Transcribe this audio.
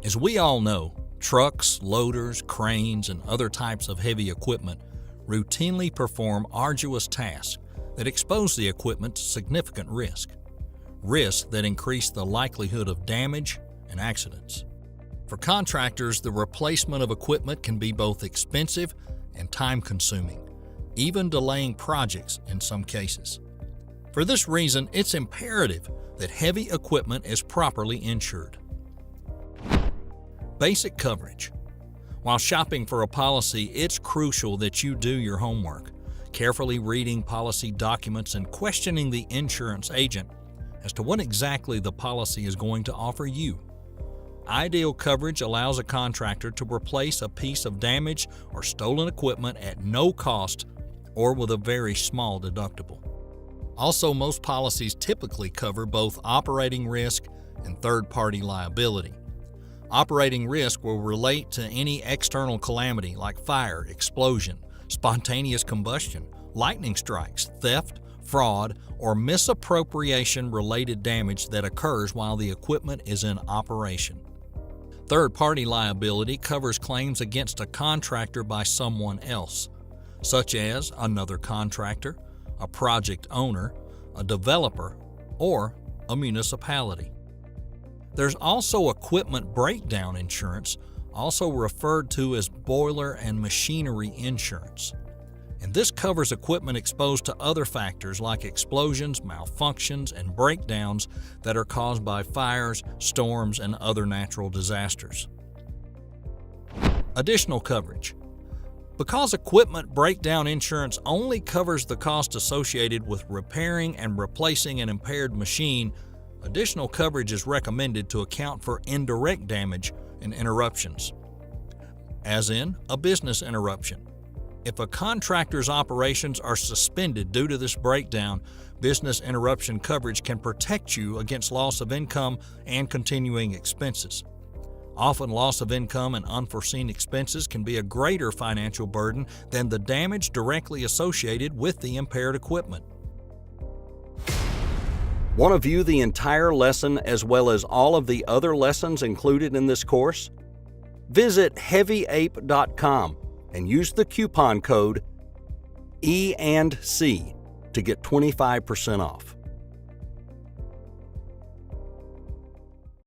As we all know, trucks, loaders, cranes, and other types of heavy equipment routinely perform arduous tasks that expose the equipment to significant risk. Risks that increase the likelihood of damage and accidents. For contractors, the replacement of equipment can be both expensive and time-consuming, even delaying projects in some cases. For this reason, it's imperative that heavy equipment is properly insured. Basic coverage. While shopping for a policy, it's crucial that you do your homework, carefully reading policy documents and questioning the insurance agent as to what exactly the policy is going to offer you. Ideal coverage allows a contractor to replace a piece of damaged or stolen equipment at no cost or with a very small deductible. Also, most policies typically cover both operating risk and third-party liability. Operating risk will relate to any external calamity like fire, explosion, spontaneous combustion, lightning strikes, theft, fraud, or misappropriation-related damage that occurs while the equipment is in operation. Third-party liability covers claims against a contractor by someone else, such as another contractor, a project owner, a developer, or a municipality. There's also equipment breakdown insurance, also referred to as boiler and machinery insurance. And this covers equipment exposed to other factors like explosions, malfunctions, and breakdowns that are caused by fires, storms, and other natural disasters. Additional coverage. Because equipment breakdown insurance only covers the cost associated with repairing and replacing an impaired machine, additional coverage is recommended to account for indirect damage and interruptions, as in a business interruption. If a contractor's operations are suspended due to this breakdown, business interruption coverage can protect you against loss of income and continuing expenses. Often, loss of income and unforeseen expenses can be a greater financial burden than the damage directly associated with the impaired equipment. Want to view the entire lesson as well as all of the other lessons included in this course? Visit heavyape.com and use the coupon code E&C to get 25% off.